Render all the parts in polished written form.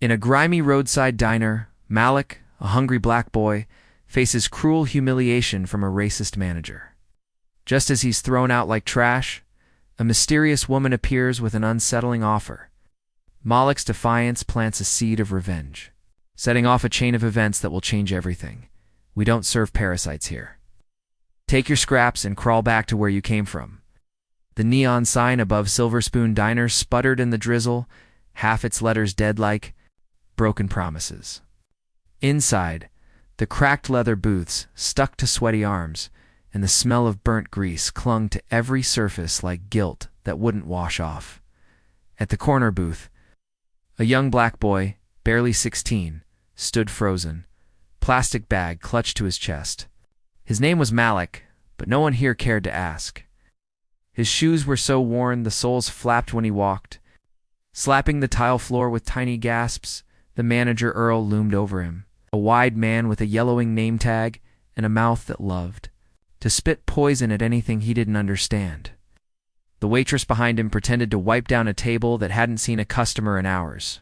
In a grimy roadside diner, Malik, a hungry black boy, faces cruel humiliation from a racist manager. Just as he's thrown out like trash, a mysterious woman appears with an unsettling offer. Malik's defiance plants a seed of revenge, setting off a chain of events that will change everything. We don't serve parasites here. Take your scraps and crawl back to where you came from. The neon sign above Silver Spoon Diner sputtered in the drizzle, half its letters dead like broken promises. Inside, the cracked leather booths stuck to sweaty arms, and the smell of burnt grease clung to every surface like guilt that wouldn't wash off. At the corner booth, a young black boy, barely 16, stood frozen, plastic bag clutched to his chest. His name was Malik, but no one here cared to ask. His shoes were so worn the soles flapped when he walked. Slapping the tile floor with tiny gasps, the manager Earl loomed over him, a wide man with a yellowing name tag and a mouth that loved to spit poison at anything he didn't understand. The waitress behind him pretended to wipe down a table that hadn't seen a customer in hours.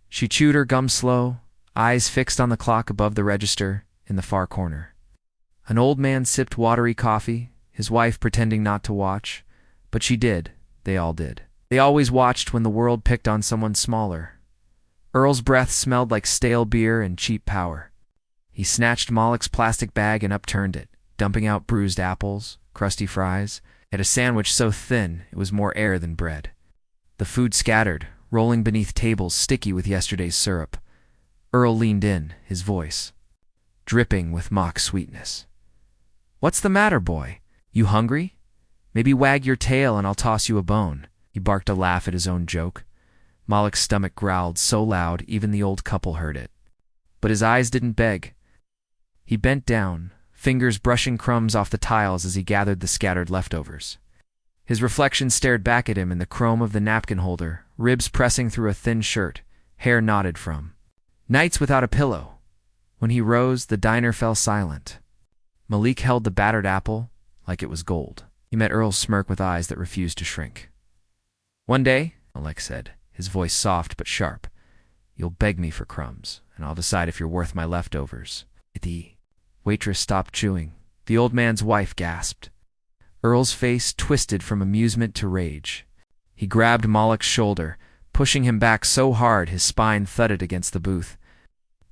She chewed her gum slow, eyes fixed on the clock above the register in the far corner. An old man sipped watery coffee, his wife pretending not to watch, but she did. They all did. They always watched when the world picked on someone smaller. Earl's breath smelled like stale beer and cheap power. He snatched Malik's plastic bag and upturned it, dumping out bruised apples, crusty fries, and a sandwich so thin it was more air than bread. The food scattered, rolling beneath tables sticky with yesterday's syrup. Earl leaned in, his voice dripping with mock sweetness. "What's the matter, boy? You hungry? Maybe wag your tail and I'll toss you a bone." He barked a laugh at his own joke. Malik's stomach growled so loud even the old couple heard it. But his eyes didn't beg. He bent down, fingers brushing crumbs off the tiles as he gathered the scattered leftovers. His reflection stared back at him in the chrome of the napkin holder, ribs pressing through a thin shirt, hair knotted from nights without a pillow. When he rose, the diner fell silent. Malik held the battered apple like it was gold. He met Earl's smirk with eyes that refused to shrink. "One day," Malik said, his voice soft but sharp, "you'll beg me for crumbs, and I'll decide if you're worth my leftovers." The waitress stopped chewing. The old man's wife gasped. Earl's face twisted from amusement to rage. He grabbed Malik's shoulder, pushing him back so hard his spine thudded against the booth.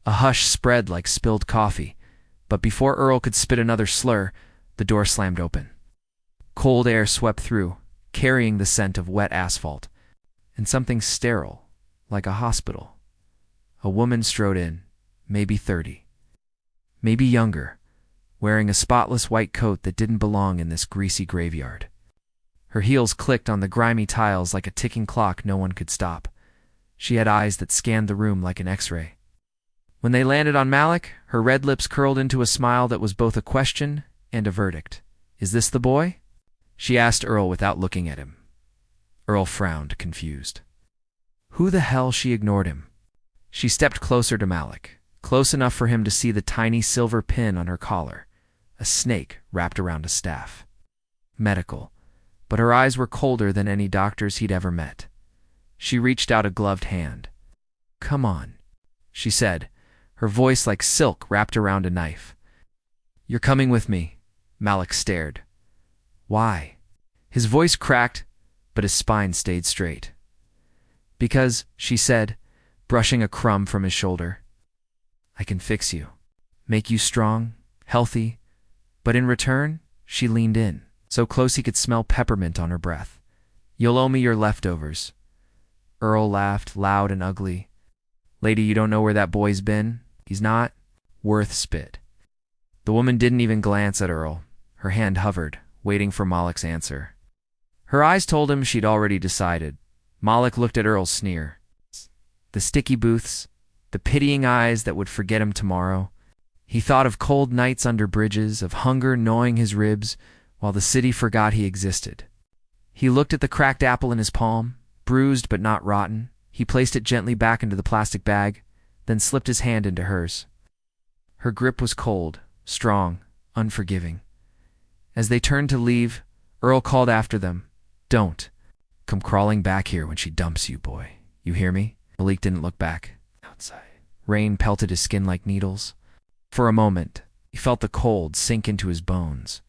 A hush spread like spilled coffee, but before Earl could spit another slur, the door slammed open. Cold air swept through, carrying the scent of wet asphalt, and something sterile, like a hospital. A woman strode in, maybe 30, maybe younger, wearing a spotless white coat that didn't belong in this greasy graveyard. Her heels clicked on the grimy tiles like a ticking clock no one could stop. She had eyes that scanned the room like an X-ray. When they landed on Malik, her red lips curled into a smile that was both a question and a verdict. "Is this the boy?" she asked Earl without looking at him. Earl frowned, confused. Who the hell? She ignored him. She stepped closer to Malik, close enough for him to see the tiny silver pin on her collar, a snake wrapped around a staff. Medical, but her eyes were colder than any doctor's he'd ever met. She reached out a gloved hand. "Come on," she said, her voice like silk wrapped around a knife. "You're coming with me." Malik stared. "Why?" His voice cracked, but his spine stayed straight. "Because," she said, brushing a crumb from his shoulder, "I can fix you, make you strong, healthy." But in return, she leaned in, so close he could smell peppermint on her breath. "You'll owe me your leftovers." Earl laughed, loud and ugly. "Lady, you don't know where that boy's been? He's not worth spit." The woman didn't even glance at Earl. Her hand hovered, waiting for Malik's answer. Her eyes told him she'd already decided. Malik looked at Earl's sneer. The sticky booths, the pitying eyes that would forget him tomorrow. He thought of cold nights under bridges, of hunger gnawing his ribs, while the city forgot he existed. He looked at the cracked apple in his palm, bruised but not rotten. He placed it gently back into the plastic bag, then slipped his hand into hers. Her grip was cold, strong, unforgiving. As they turned to leave, Earl called after them, "Don't come crawling back here when she dumps you, boy. You hear me?" Malik didn't look back. Rain pelted his skin like needles. For a moment, he felt the cold sink into his bones.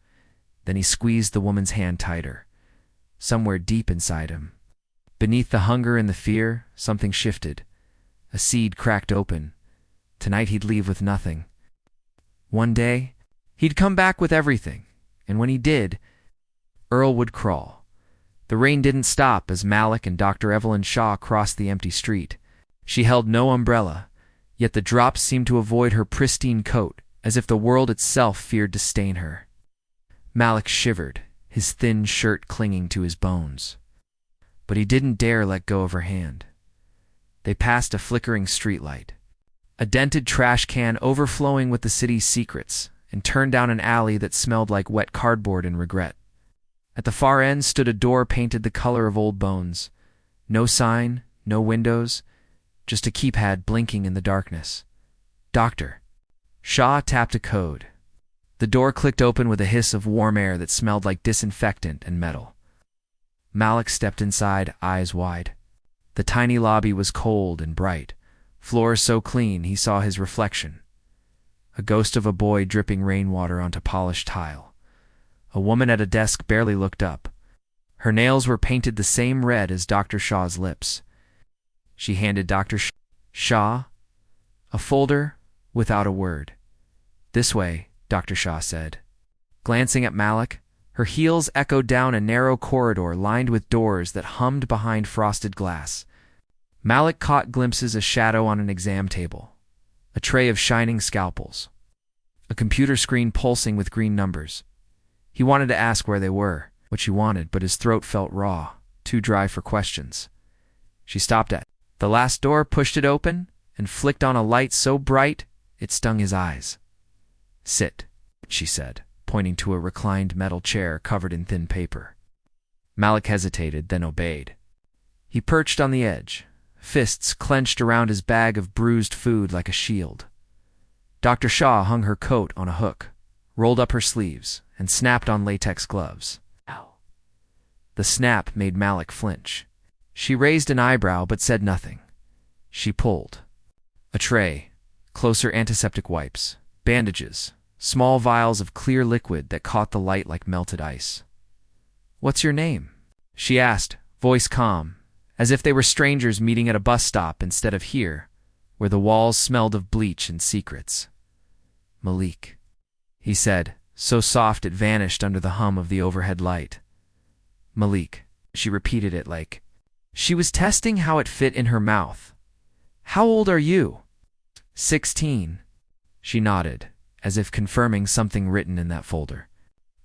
Then he squeezed the woman's hand tighter. Somewhere deep inside him, beneath the hunger and the fear, something shifted. A seed cracked open. Tonight he'd leave with nothing. One day, he'd come back with everything, and when he did, Earl would crawl. The rain didn't stop as Malik and Dr. Evelyn Shaw crossed the empty street. She held no umbrella, yet the drops seemed to avoid her pristine coat, as if the world itself feared to stain her. Malik shivered, his thin shirt clinging to his bones. But he didn't dare let go of her hand. They passed a flickering streetlight, a dented trash can overflowing with the city's secrets, and turned down an alley that smelled like wet cardboard and regret. At the far end stood a door painted the color of old bones. No sign, no windows, just a keypad blinking in the darkness. Doctor. Shaw tapped a code. The door clicked open with a hiss of warm air that smelled like disinfectant and metal. Malik stepped inside, eyes wide. The tiny lobby was cold and bright, floors so clean he saw his reflection. A ghost of a boy dripping rainwater onto polished tile. A woman at a desk barely looked up. Her nails were painted the same red as Dr. Shaw's lips. She handed Dr. Shaw a folder without a word. "This way," Dr. Shaw said. Glancing at Malik, her heels echoed down a narrow corridor lined with doors that hummed behind frosted glass. Malik caught glimpses of shadow on an exam table, a tray of shining scalpels, a computer screen pulsing with green numbers. He wanted to ask where they were, what she wanted, but his throat felt raw, too dry for questions. She stopped at the last door, pushed it open, and flicked on a light so bright it stung his eyes. "Sit," she said, pointing to a reclined metal chair covered in thin paper. Malik hesitated, then obeyed. He perched on the edge, fists clenched around his bag of bruised food like a shield. Dr. Shaw hung her coat on a hook, rolled up her sleeves, and snapped on latex gloves. Ow. The snap made Malik flinch. She raised an eyebrow but said nothing. She pulled. A tray, closer antiseptic wipes, bandages, small vials of clear liquid that caught the light like melted ice. "What's your name?" she asked, voice calm, as if they were strangers meeting at a bus stop instead of here, where the walls smelled of bleach and secrets. "Malik," he said, so soft it vanished under the hum of the overhead light. "Malik," she repeated it like she was testing how it fit in her mouth. "How old are you?" 16. She nodded, as if confirming something written in that folder.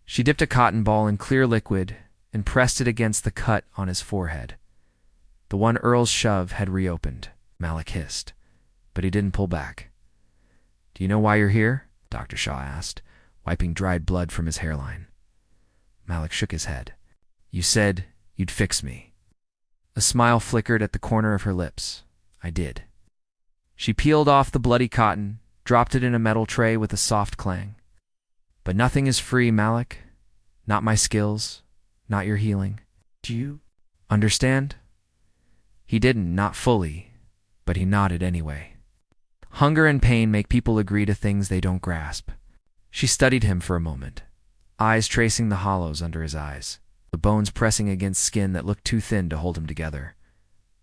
She dipped a cotton ball in clear liquid and pressed it against the cut on his forehead. The one Earl's shove had reopened, Malik hissed, but he didn't pull back. "Do you know why you're here?" Dr. Shaw asked, wiping dried blood from his hairline. Malik shook his head. "You said you'd fix me." A smile flickered at the corner of her lips. "I did." She peeled off the bloody cotton, dropped it in a metal tray with a soft clang. "But nothing is free, Malik. Not my skills, not your healing. Do you understand?" He didn't, not fully, but he nodded anyway. Hunger and pain make people agree to things they don't grasp. She studied him for a moment, eyes tracing the hollows under his eyes, the bones pressing against skin that looked too thin to hold him together.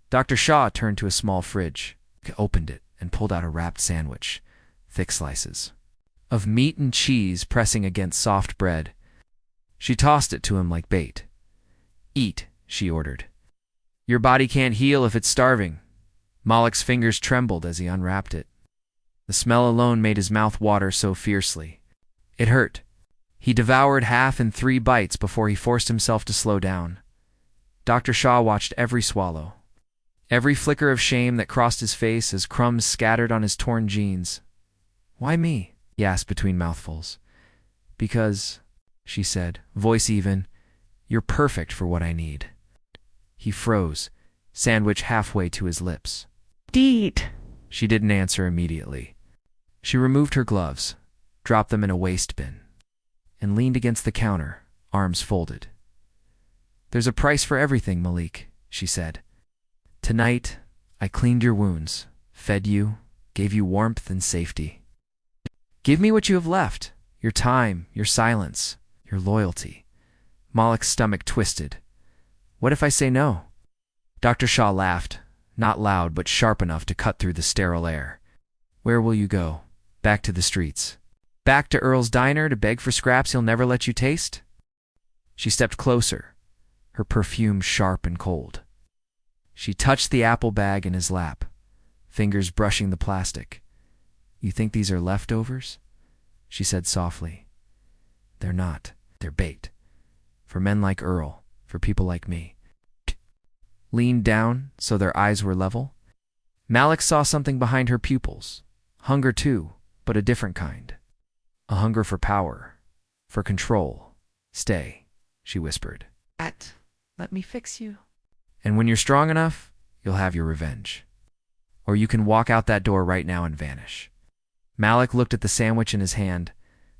Dr. Shaw turned to a small fridge, opened it, and pulled out a wrapped sandwich, thick slices of meat and cheese pressing against soft bread. She tossed it to him like bait. "Eat," she ordered. "Your body can't heal if it's starving." Malik's fingers trembled as he unwrapped it. The smell alone made his mouth water so fiercely. It hurt. He devoured half in 3 bites before he forced himself to slow down. Dr. Shaw watched every swallow, every flicker of shame that crossed his face as crumbs scattered on his torn jeans. "Why me?" he asked between mouthfuls. "Because," she said, voice even, "you're perfect for what I need." He froze, sandwich halfway to his lips. "Eat." She didn't answer immediately. She removed her gloves, dropped them in a waste bin, and leaned against the counter, arms folded. "There's a price for everything, Malik," she said. "Tonight, I cleaned your wounds, fed you, gave you warmth and safety. Give me what you have left, your time, your silence, your loyalty. Malik's stomach twisted. What if I say no? Dr. Shaw laughed, not loud but sharp enough to cut through the sterile air. Where will you go? Back to the streets. Back to Earl's diner to beg for scraps he'll never let you taste? She stepped closer, her perfume sharp and cold. She touched the apple bag in his lap, fingers brushing the plastic. You think these are leftovers? She said softly. They're not. They're bait. For men like Earl, for people like me. Leaned down so their eyes were level. Malik saw something behind her pupils. Hunger too, but a different kind. A hunger for power, for control. Stay, she whispered. Let me fix you. And when you're strong enough, you'll have your revenge. Or you can walk out that door right now and vanish. Malik looked at the sandwich in his hand,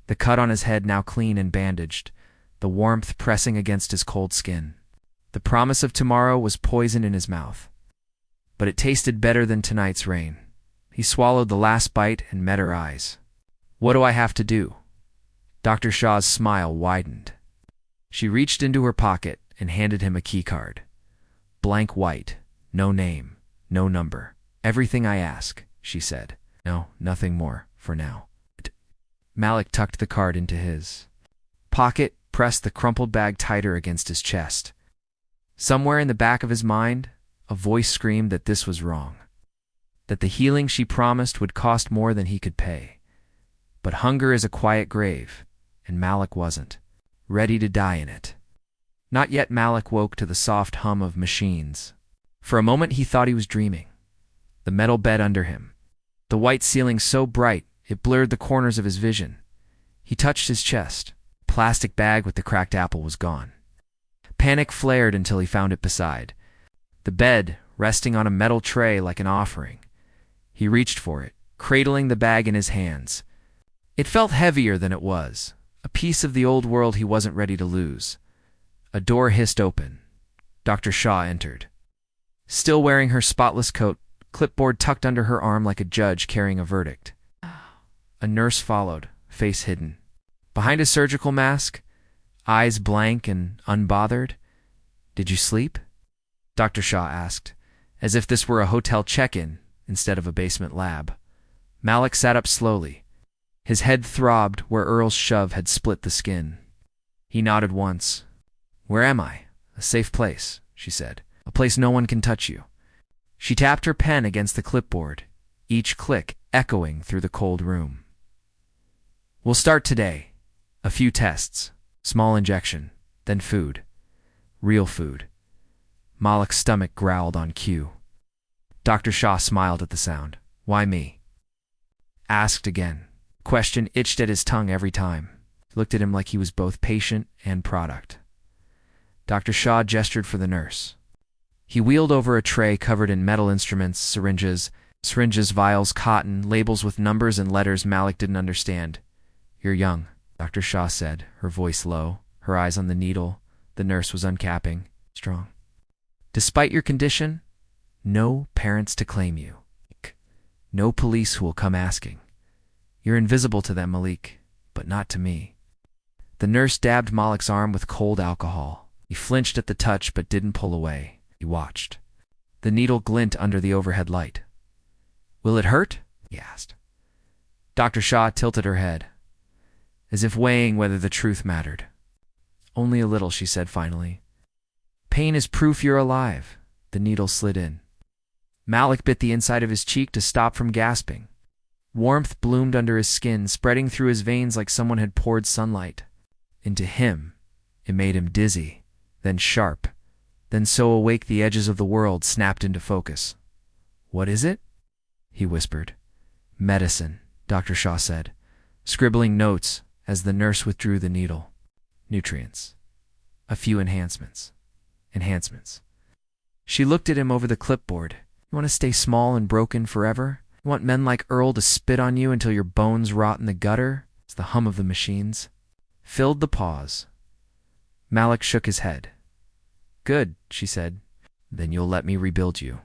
the cut on his head now clean and bandaged, the warmth pressing against his cold skin. The promise of tomorrow was poison in his mouth. But it tasted better than tonight's rain. He swallowed the last bite and met her eyes. What do I have to do? Dr. Shaw's smile widened. She reached into her pocket and handed him a key card. Blank white, no name, no number. Everything I ask, she said. No, nothing more, for now. Malik tucked the card into his pocket, pressed the crumpled bag tighter against his chest. Somewhere in the back of his mind, a voice screamed that this was wrong. That the healing she promised would cost more than he could pay. But hunger is a quiet grave, and Malik wasn't. Ready to die in it. Not yet. Malik woke to the soft hum of machines. For a moment he thought he was dreaming. The metal bed under him. The white ceiling so bright it blurred the corners of his vision. He touched his chest. The plastic bag with the cracked apple was gone. Panic flared until he found it beside. The bed, resting on a metal tray like an offering. He reached for it, cradling the bag in his hands. It felt heavier than it was, a piece of the old world he wasn't ready to lose. A door hissed open. Dr. Shaw entered. Still wearing her spotless coat, clipboard tucked under her arm like a judge carrying a verdict. A nurse followed, face hidden. Behind a surgical mask, eyes blank and unbothered. Did you sleep? Dr. Shaw asked, as if this were a hotel check-in instead of a basement lab. Malik sat up slowly. His head throbbed where Earl's shove had split the skin. He nodded once. Where am I? A safe place, she said. A place no one can touch you. She tapped her pen against the clipboard, each click echoing through the cold room. We'll start today. A few tests. Small injection. Then food. Real food. Malik's stomach growled on cue. Dr. Shaw smiled at the sound. Why me? Asked again. Question itched at his tongue every time. He looked at him like he was both patient and product. Dr. Shaw gestured for the nurse. He wheeled over a tray covered in metal instruments, syringes, vials, cotton, labels with numbers and letters Malik didn't understand. You're young, Dr. Shaw said, her voice low, her eyes on the needle. The nurse was uncapping. Strong. Despite your condition, no parents to claim you. No police who will come asking. You're invisible to them, Malik, but not to me. The nurse dabbed Malik's arm with cold alcohol. He flinched at the touch but didn't pull away. He watched. The needle glint under the overhead light. Will it hurt? He asked. Dr. Shaw tilted her head, as if weighing whether the truth mattered. Only a little, she said finally. Pain is proof you're alive. The needle slid in. Malik bit the inside of his cheek to stop from gasping. Warmth bloomed under his skin, spreading through his veins like someone had poured sunlight. Into him, it made him dizzy, then sharp, then so awake the edges of the world snapped into focus. What is it? He whispered. Medicine, Dr. Shaw said, scribbling notes as the nurse withdrew the needle. Nutrients. A few enhancements. She looked at him over the clipboard. You want to stay small and broken forever? You want men like Earl to spit on you until your bones rot in the gutter? It's the hum of the machines. Filled the pause. Malik shook his head. Good, she said. Then you'll let me rebuild you.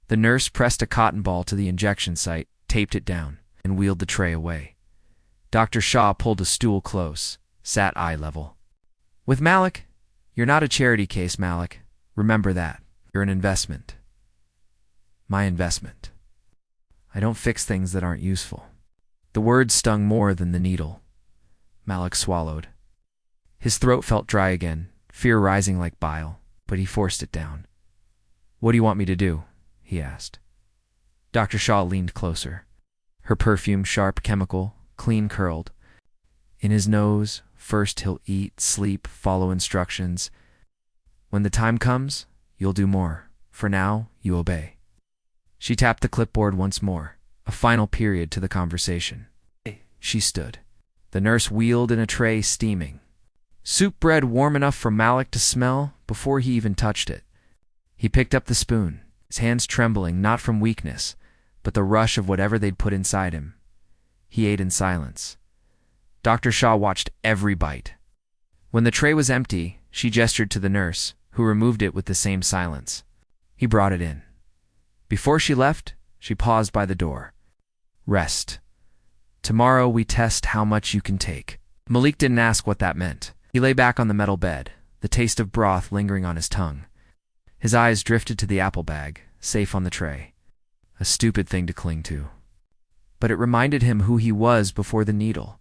The nurse pressed a cotton ball to the injection site, taped it down, and wheeled the tray away. Dr. Shaw pulled a stool close, sat eye level. "With Malik, you're not a charity case, Malik. Remember that. You're an investment. My investment. I don't fix things that aren't useful." The words stung more than the needle. Malik swallowed. His throat felt dry again, fear rising like bile, but he forced it down. "What do you want me to do?" he asked. Dr. Shaw leaned closer. Her perfume sharp, chemical, clean curled. In his nose, first he'll eat, sleep, follow instructions. When the time comes, you'll do more. For now, you obey. She tapped the clipboard once more, a final period to the conversation. She stood. The nurse wheeled in a tray steaming. Soup bread warm enough for Malik to smell before he even touched it. He picked up the spoon, his hands trembling not from weakness, but the rush of whatever they'd put inside him. He ate in silence. Dr. Shaw watched every bite. When the tray was empty, she gestured to the nurse, who removed it with the same silence. He brought it in. Before she left, she paused by the door. "Rest. Tomorrow we test how much you can take." Malik didn't ask what that meant. He lay back on the metal bed, the taste of broth lingering on his tongue. His eyes drifted to the apple bag, safe on the tray. A stupid thing to cling to. But it reminded him who he was before the needle,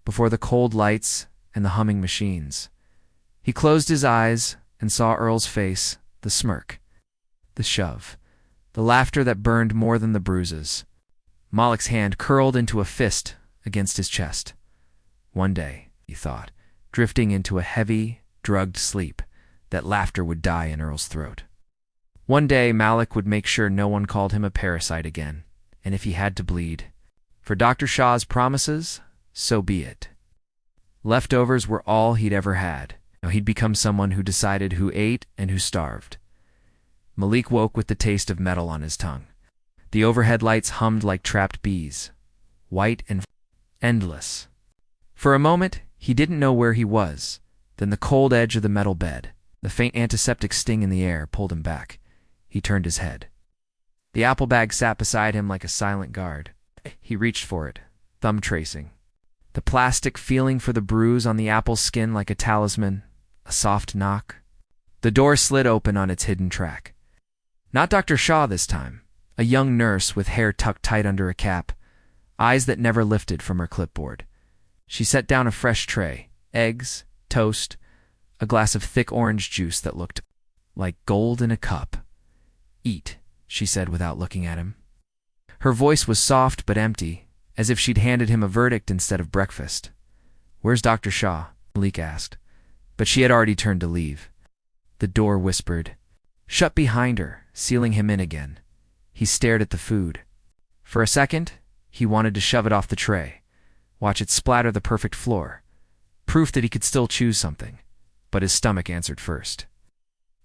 before the cold lights and the humming machines. He closed his eyes and saw Earl's face, the smirk, the shove, the laughter that burned more than the bruises. Malik's hand curled into a fist against his chest. One day, he thought, drifting into a heavy, drugged sleep, that laughter would die in Earl's throat. One day, Malik would make sure no one called him a parasite again, and if he had to bleed, for Dr. Shaw's promises, so be it. Leftovers were all he'd ever had. Now he'd become someone who decided who ate and who starved. Malik woke with the taste of metal on his tongue. The overhead lights hummed like trapped bees, white and endless. For a moment, he didn't know where he was. Then the cold edge of the metal bed, the faint antiseptic sting in the air, pulled him back. He turned his head. The apple bag sat beside him like a silent guard. He reached for it, thumb tracing. The plastic feeling for the bruise on the apple's skin like a talisman, a soft knock. The door slid open on its hidden track. Not Dr. Shaw this time. A young nurse with hair tucked tight under a cap, eyes that never lifted from her clipboard. She set down a fresh tray, eggs, toast, a glass of thick orange juice that looked like gold in a cup. "Eat," she said without looking at him. Her voice was soft but empty, as if she'd handed him a verdict instead of breakfast. "Where's Dr. Shaw?" Malik asked, but she had already turned to leave. The door whispered, shut behind her, sealing him in again. He stared at the food. For a second, he wanted to shove it off the tray, watch it splatter the perfect floor, proof that he could still choose something, but his stomach answered first.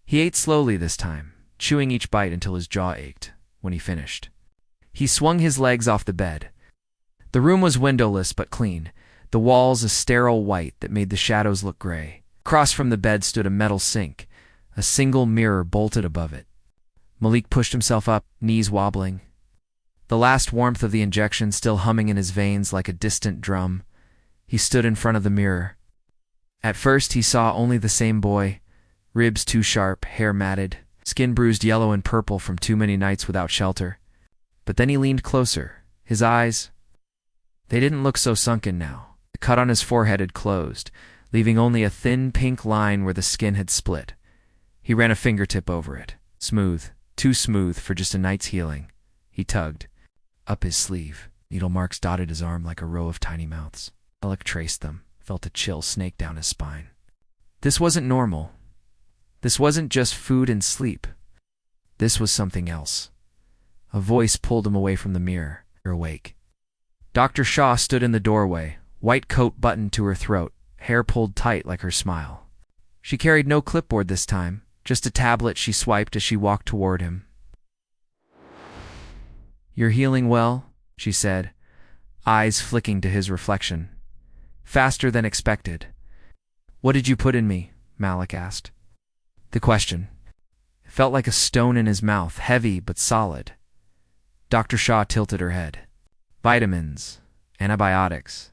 He ate slowly this time, chewing each bite until his jaw ached. When he finished, he swung his legs off the bed. The room was windowless but clean, the walls a sterile white that made the shadows look gray. Across from the bed stood a metal sink, a single mirror bolted above it. Malik pushed himself up, knees wobbling. The last warmth of the injection still humming in his veins like a distant drum. He stood in front of the mirror. At first he saw only the same boy, ribs too sharp, hair matted, skin bruised yellow and purple from too many nights without shelter. But then he leaned closer. His eyes, they didn't look so sunken now. The cut on his forehead had closed, leaving only a thin pink line where the skin had split. He ran a fingertip over it. Smooth, too smooth for just a night's healing. He tugged. Up his sleeve. Needle marks dotted his arm like a row of tiny mouths. Alec traced them, felt a chill snake down his spine. This wasn't normal. This wasn't just food and sleep. This was something else. A voice pulled him away from the mirror. You're awake. Dr. Shaw stood in the doorway, white coat buttoned to her throat, hair pulled tight like her smile. She carried no clipboard this time, just a tablet she swiped as she walked toward him. You're healing well, she said, eyes flicking to his reflection. Faster than expected. What did you put in me? Malik asked. The question, felt like a stone in his mouth, heavy but solid. Dr. Shaw tilted her head. Vitamins, antibiotics,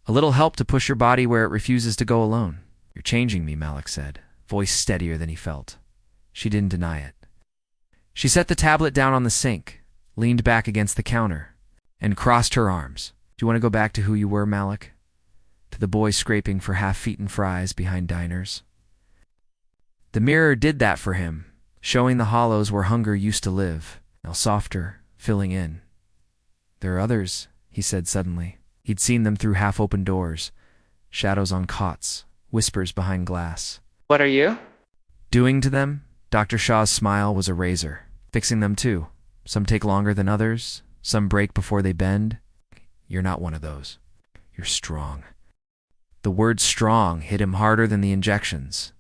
a little help to push your body where it refuses to go alone. You're changing me, Malik said, voice steadier than he felt. She didn't deny it. She set the tablet down on the sink, leaned back against the counter, and crossed her arms. Do you want to go back to who you were, Malik? To the boy scraping for half-eaten fries behind diners? The mirror did that for him, showing the hollows where hunger used to live, now softer, filling in. There are others, he said suddenly. He'd seen them through half-open doors, shadows on cots, whispers behind glass. What are you? Doing to them? Dr. Shaw's smile was a razor. Fixing them too. Some take longer than others, some break before they bend. You're not one of those. You're strong. The word strong hit him harder than the injections.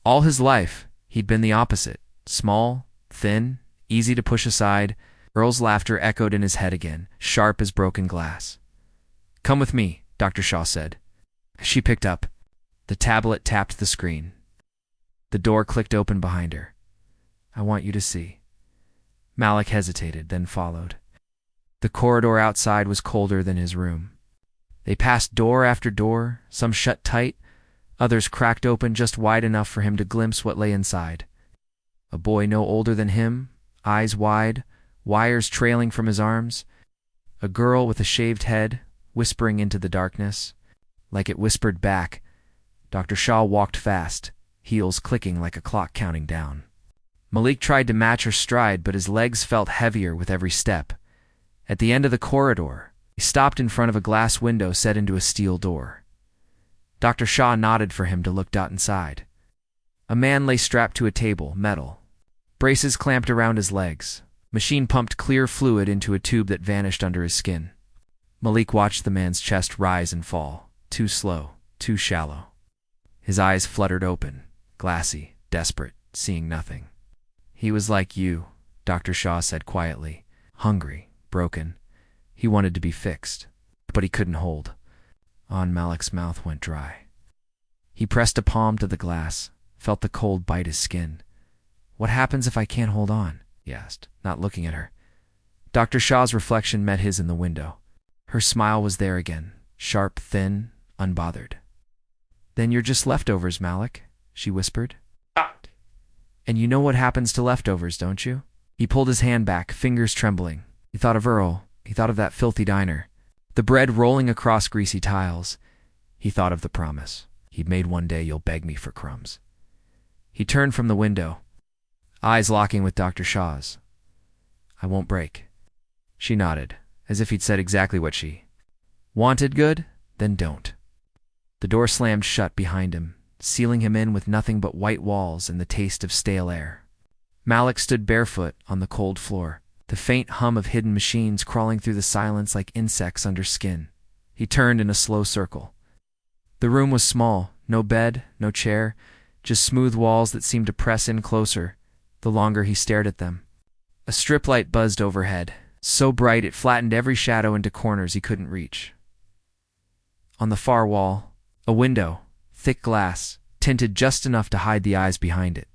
All his life, he'd been the opposite. Small, thin, easy to push aside. Earl's laughter echoed in his head again, sharp as broken glass. Come with me, Dr. Shaw said. She picked up. The tablet tapped the screen. The door clicked open behind her. I want you to see. Malik hesitated, then followed. The corridor outside was colder than his room. They passed door after door, some shut tight, others cracked open just wide enough for him to glimpse what lay inside. A boy no older than him, eyes wide, wires trailing from his arms. A girl with a shaved head, whispering into the darkness. Like it whispered back. Dr. Shaw walked fast, heels clicking like a clock counting down. Malik tried to match her stride, but his legs felt heavier with every step. At the end of the corridor, he stopped in front of a glass window set into a steel door. Dr. Shaw nodded for him to look inside. A man lay strapped to a table, metal. Braces clamped around his legs. Machine pumped clear fluid into a tube that vanished under his skin. Malik watched the man's chest rise and fall, too slow, too shallow. His eyes fluttered open, glassy, desperate, seeing nothing. He was like you, Dr. Shaw said quietly, hungry, broken. He wanted to be fixed, but he couldn't hold. Malik's mouth went dry. He pressed a palm to the glass, felt the cold bite his skin. What happens if I can't hold on? He asked, not looking at her. Dr. Shaw's reflection met his in the window. Her smile was there again, sharp, thin, unbothered. Then you're just leftovers, Malik, she whispered. And you know what happens to leftovers, don't you? He pulled his hand back, fingers trembling. He thought of Earl. He thought of that filthy diner. The bread rolling across greasy tiles. He thought of the promise. He'd made one day, you'll beg me for crumbs. He turned from the window, eyes locking with Dr. Shaw's. I won't break. She nodded, as if he'd said exactly what she wanted. Good? Then don't. The door slammed shut behind him, sealing him in with nothing but white walls and the taste of stale air. Malik stood barefoot on the cold floor, the faint hum of hidden machines crawling through the silence like insects under skin. He turned in a slow circle. The room was small, no bed, no chair, just smooth walls that seemed to press in closer, the longer he stared at them. A strip light buzzed overhead, so bright it flattened every shadow into corners he couldn't reach. On the far wall, a window, thick glass, tinted just enough to hide the eyes behind it.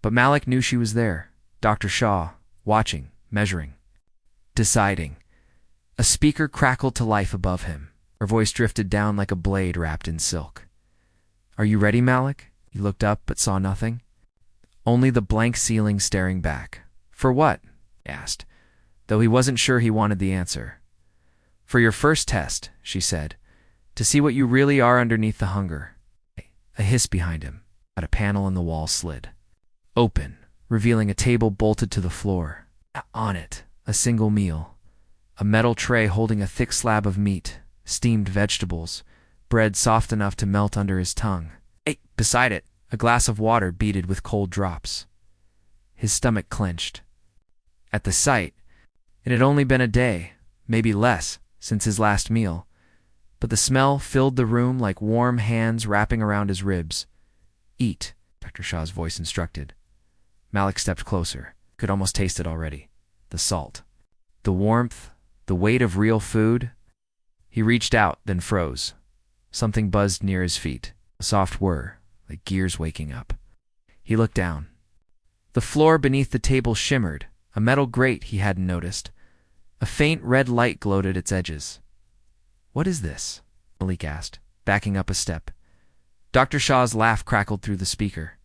But Malik knew she was there, Dr. Shaw, watching, measuring, deciding. A speaker crackled to life above him. Her voice drifted down like a blade wrapped in silk. Are you ready, Malik? He looked up but saw nothing. Only the blank ceiling staring back. For what? He asked, though he wasn't sure he wanted the answer. For your first test, she said, to see what you really are underneath the hunger. A hiss behind him, at a panel in the wall slid. Open, revealing a table bolted to the floor. On it, a single meal. A metal tray holding a thick slab of meat, steamed vegetables, bread soft enough to melt under his tongue. Beside it, a glass of water beaded with cold drops. His stomach clenched. At the sight, it had only been a day, maybe less, since his last meal, but the smell filled the room like warm hands wrapping around his ribs. Eat, Dr. Shaw's voice instructed. Malik stepped closer, could almost taste it already. The salt, the warmth, the weight of real food. He reached out, then froze. Something buzzed near his feet, a soft whir, like gears waking up. He looked down. The floor beneath the table shimmered, a metal grate he hadn't noticed. A faint red light glowed at its edges. "What is this?" Malik asked, backing up a step. Dr. Shaw's laugh crackled through the speaker.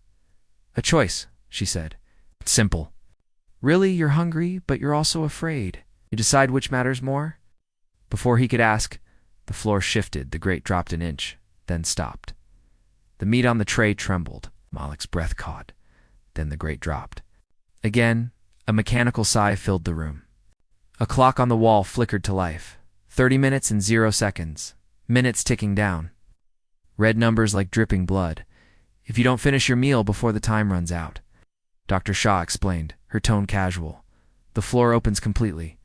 "A choice," she said. "It's simple. Really, you're hungry, but you're also afraid. You decide which matters more?" Before he could ask, the floor shifted, the grate dropped an inch, then stopped. The meat on the tray trembled. Malik's breath caught. Then the grate dropped. Again, a mechanical sigh filled the room. A clock on the wall flickered to life. 30 minutes and 0 seconds. Minutes ticking down. Red numbers like dripping blood. "If you don't finish your meal before the time runs out," Dr. Shaw explained, her tone casual. "The floor opens completely.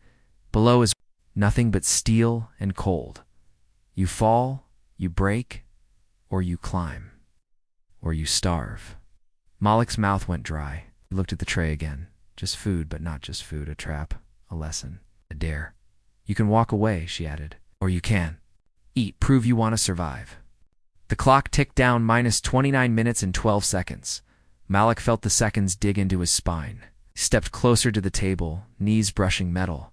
Below is nothing but steel and cold. You fall, you break, or you climb. Or you starve." Malik's mouth went dry. He looked at the tray again. Just food, but not just food. A trap, a lesson, a dare. "You can walk away," she added. "Or you can. Eat, prove you want to survive." The clock ticked down -29 minutes and 12 seconds. Malik felt the seconds dig into his spine. He stepped closer to the table, knees brushing metal.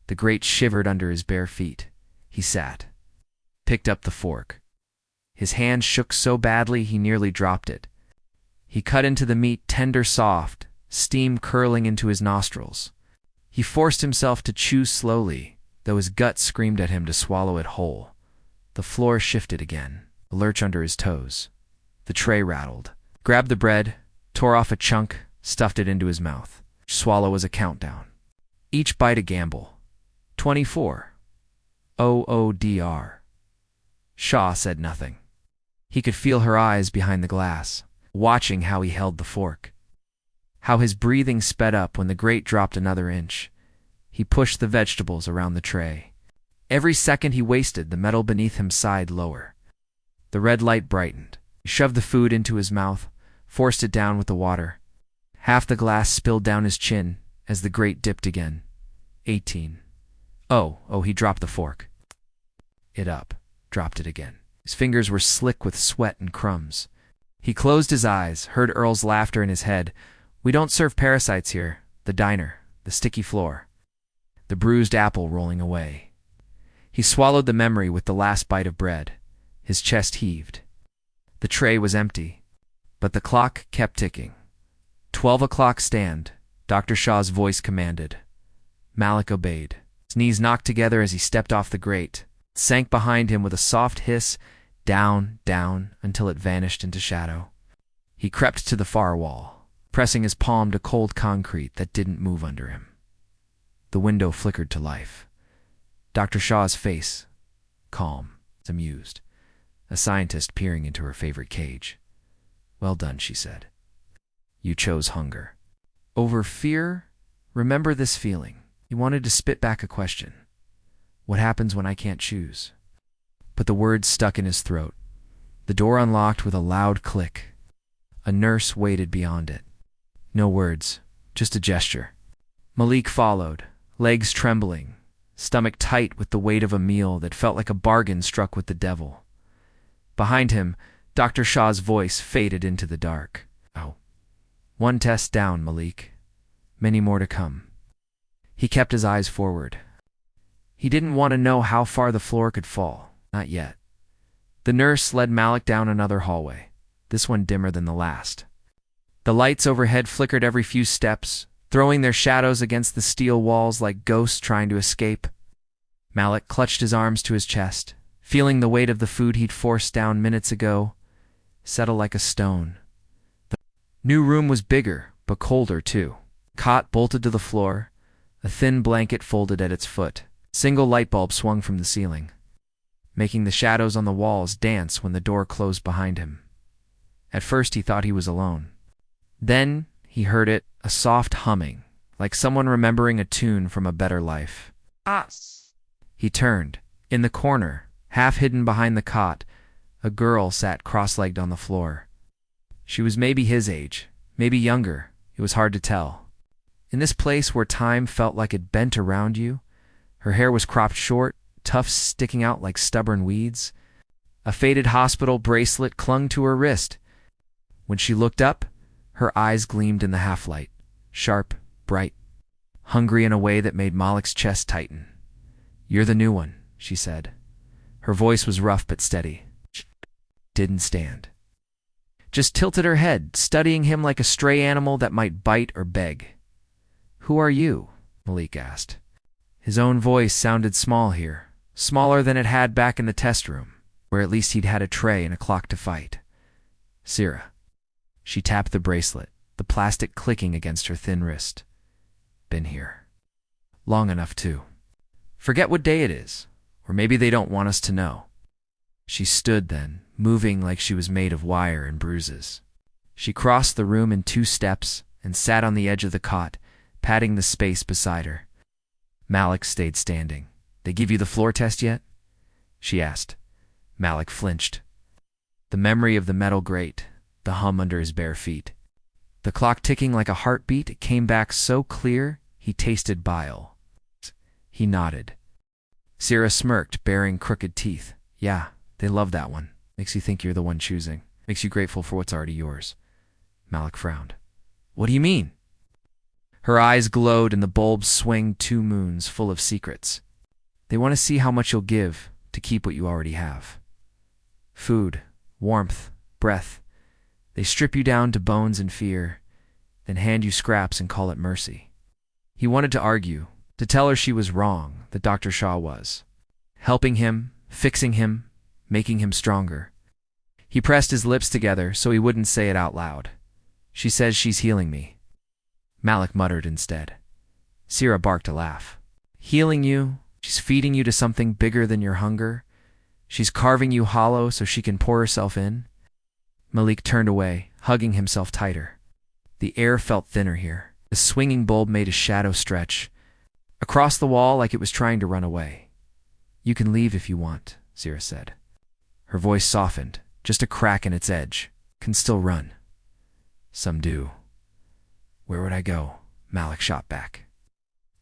The grate shivered under his bare feet. He sat. Picked up the fork. His hand shook so badly he nearly dropped it. He cut into the meat tender soft, steam curling into his nostrils. He forced himself to chew slowly, though his gut screamed at him to swallow it whole. The floor shifted again, a lurch under his toes. The tray rattled. Grabbed the bread, tore off a chunk, stuffed it into his mouth. Each swallow was a countdown. Each bite a gamble. 24. OODR. Shaw said nothing. He could feel her eyes behind the glass, watching how he held the fork. How his breathing sped up when the grate dropped another inch. He pushed the vegetables around the tray. Every second he wasted, the metal beneath him sighed lower. The red light brightened. He shoved the food into his mouth, forced it down with the water. Half the glass spilled down his chin as the grate dipped again. 18. Oh, he dropped the fork. It up, dropped it again. His fingers were slick with sweat and crumbs. He closed his eyes, heard Earl's laughter in his head. "We don't serve parasites here. The diner, the sticky floor." The bruised apple rolling away. He swallowed the memory with the last bite of bread. His chest heaved. The tray was empty, but the clock kept ticking. 12 o'clock stand, Dr. Shaw's voice commanded. Malik obeyed. His knees knocked together as he stepped off the grate, sank behind him with a soft hiss, down, down, until it vanished into shadow. He crept to the far wall, pressing his palm to cold concrete that didn't move under him. The window flickered to life. Dr. Shaw's face, calm, amused, a scientist peering into her favorite cage. "Well done," she said. "You chose hunger. Over fear, remember this feeling." He wanted to spit back a question. "What happens when I can't choose?" But the words stuck in his throat. The door unlocked with a loud click. A nurse waited beyond it. No words, just a gesture. Malik followed, legs trembling, stomach tight with the weight of a meal that felt like a bargain struck with the devil. Behind him, Dr. Shaw's voice faded into the dark. "Oh. One test down, Malik. Many more to come." He kept his eyes forward. He didn't want to know how far the floor could fall. Not yet. The nurse led Malik down another hallway, this one dimmer than the last. The lights overhead flickered every few steps, throwing their shadows against the steel walls like ghosts trying to escape. Malik clutched his arms to his chest, feeling the weight of the food he'd forced down minutes ago settle like a stone. The new room was bigger, but colder too. Cot bolted to the floor, a thin blanket folded at its foot. Single light bulb swung from the ceiling, making the shadows on the walls dance when the door closed behind him. At first he thought he was alone. Then he heard it, a soft humming, like someone remembering a tune from a better life. Us. He turned. In the corner, half hidden behind the cot, a girl sat cross-legged on the floor. She was maybe his age, maybe younger. It was hard to tell. In this place where time felt like it bent around you, her hair was cropped short, tufts sticking out like stubborn weeds. A faded hospital bracelet clung to her wrist. When she looked up, her eyes gleamed in the half-light. sharp, bright, hungry in a way that made Malik's chest tighten. "You're the new one," she said. Her voice was rough but steady. She didn't stand. Just tilted her head, studying him like a stray animal that might bite or beg. "Who are you?" Malik asked. His own voice sounded small here, smaller than it had back in the test room, where at least he'd had a tray and a clock to fight. "Sira." She tapped the bracelet, the plastic clicking against her thin wrist. "Been here. Long enough, too. Forget what day it is, or maybe they don't want us to know." She stood then, moving like she was made of wire and bruises. She crossed the room in 2 steps and sat on the edge of the cot, patting the space beside her. Malik stayed standing. "They give you the floor test yet?" she asked. Malik flinched. The memory of the metal grate, the hum under his bare feet. The clock ticking like a heartbeat came back so clear he tasted bile. He nodded. Sira smirked, baring crooked teeth. "Yeah, they love that one. Makes you think you're the one choosing. Makes you grateful for what's already yours." Malik frowned. "What do you mean?" Her eyes glowed and the bulbs swung 2 moons full of secrets. "They want to see how much you'll give to keep what you already have. Food, warmth, breath. They strip you down to bones and fear, then hand you scraps and call it mercy." He wanted to argue, to tell her she was wrong, that Dr. Shaw was. Helping him, fixing him, making him stronger. He pressed his lips together so he wouldn't say it out loud. "She says she's healing me." Malik muttered instead. Sira barked a laugh. "Healing you? She's feeding you to something bigger than your hunger? She's carving you hollow so she can pour herself in?" Malik turned away, hugging himself tighter. The air felt thinner here. The swinging bulb made a shadow stretch across the wall like it was trying to run away. "You can leave if you want," Sira said. Her voice softened, just a crack in its edge. "Can still run." "Some do." "Where would I go?" Malik shot back.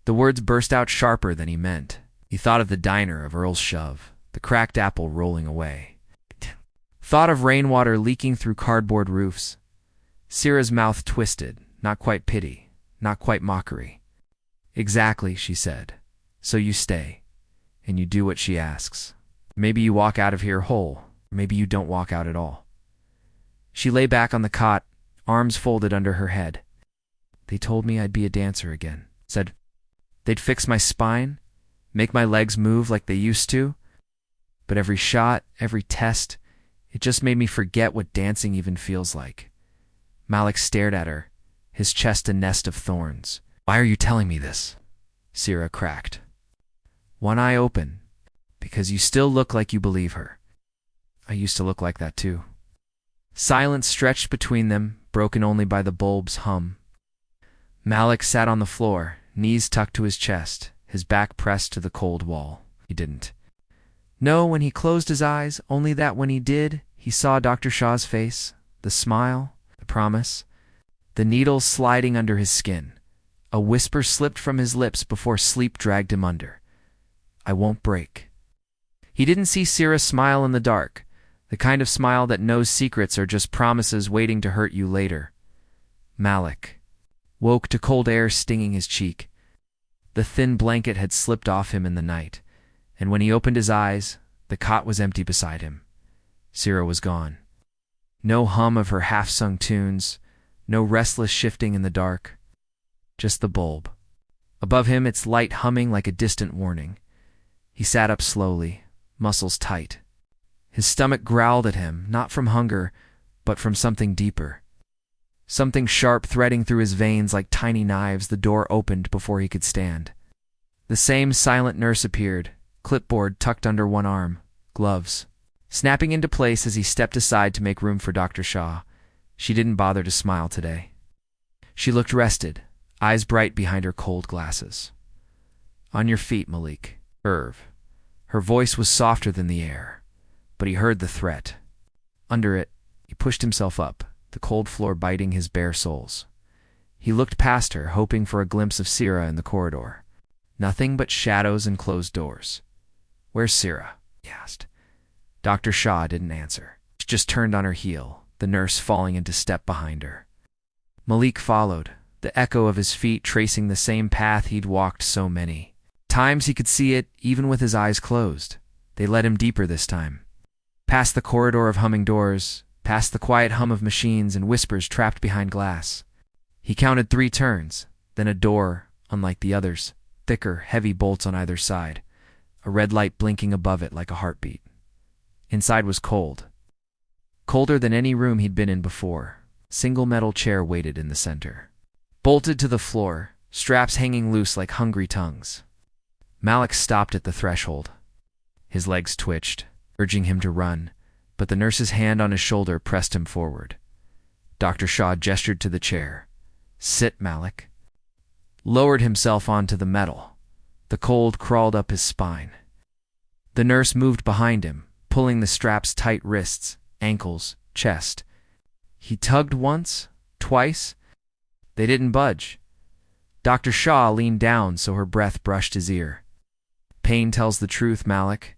The words burst out sharper than he meant. He thought of the diner of Earl's Shove, the cracked apple rolling away. Thought of rainwater leaking through cardboard roofs. Sira's mouth twisted, not quite pity, not quite mockery. "Exactly," she said. "So you stay, and you do what she asks. Maybe you walk out of here whole, or maybe you don't walk out at all." She lay back on the cot, arms folded under her head. "They told me I'd be a dancer again. Said they'd fix my spine, make my legs move like they used to. But every shot, every test, it just made me forget what dancing even feels like." Malik stared at her, his chest a nest of thorns. "Why are you telling me this?" Sira cracked. One eye open, "Because you still look like you believe her. I used to look like that too." Silence stretched between them, broken only by the bulb's hum. Malik sat on the floor, knees tucked to his chest, his back pressed to the cold wall. He didn't know when he closed his eyes, only that when he did, he saw Dr. Shaw's face, the smile, the promise, the needles sliding under his skin. A whisper slipped from his lips before sleep dragged him under. "I won't break." He didn't see Sira smile in the dark, the kind of smile that knows secrets are just promises waiting to hurt you later. Malik woke to cold air stinging his cheek. The thin blanket had slipped off him in the night, and when he opened his eyes, the cot was empty beside him. Sira was gone. No hum of her half-sung tunes, no restless shifting in the dark. Just the bulb. Above him, its light humming like a distant warning. He sat up slowly, muscles tight. His stomach growled at him, not from hunger, but from something deeper. Something sharp threading through his veins like tiny knives. The door opened before he could stand. The same silent nurse appeared, clipboard tucked under one arm, gloves snapping into place as he stepped aside to make room for Dr. Shaw. She didn't bother to smile today. She looked rested, eyes bright behind her cold glasses. "On your feet, Malik." Irv. Her voice was softer than the air, but he heard the threat. Under it, he pushed himself up, the cold floor biting his bare soles. He looked past her, hoping for a glimpse of Sira in the corridor. Nothing but shadows and closed doors. "Where's Sira?" he asked. Dr. Shaw didn't answer. She just turned on her heel, the nurse falling into step behind her. Malik followed, the echo of his feet tracing the same path he'd walked so many times. He could see it even with his eyes closed. They led him deeper this time. Past the corridor of humming doors, past the quiet hum of machines and whispers trapped behind glass. He counted 3 turns, then a door, unlike the others, thicker, heavy bolts on either side, a red light blinking above it like a heartbeat. Inside was cold. Colder than any room he'd been in before. Single metal chair waited in the center. Bolted to the floor, straps hanging loose like hungry tongues. Malik stopped at the threshold. His legs twitched, urging him to run, but the nurse's hand on his shoulder pressed him forward. Dr. Shaw gestured to the chair. "Sit, Malik." Lowered himself onto the metal. The cold crawled up his spine. The nurse moved behind him, pulling the strap's tight wrists, ankles, chest. He tugged once, twice. They didn't budge. Dr. Shaw leaned down so her breath brushed his ear. "Pain tells the truth, Malik.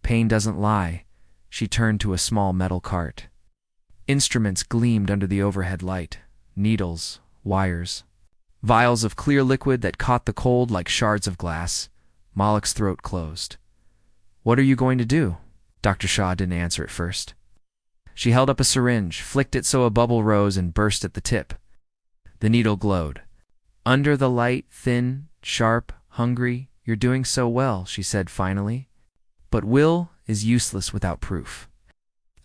Pain doesn't lie." She turned to a small metal cart. Instruments gleamed under the overhead light. Needles, wires, vials of clear liquid that caught the cold like shards of glass. Malik's throat closed. "What are you going to do?" Dr. Shaw didn't answer at first. She held up a syringe, flicked it so a bubble rose and burst at the tip. The needle glowed. Under the light, thin, sharp, hungry. "You're doing so well," she said finally. "But will is useless without proof.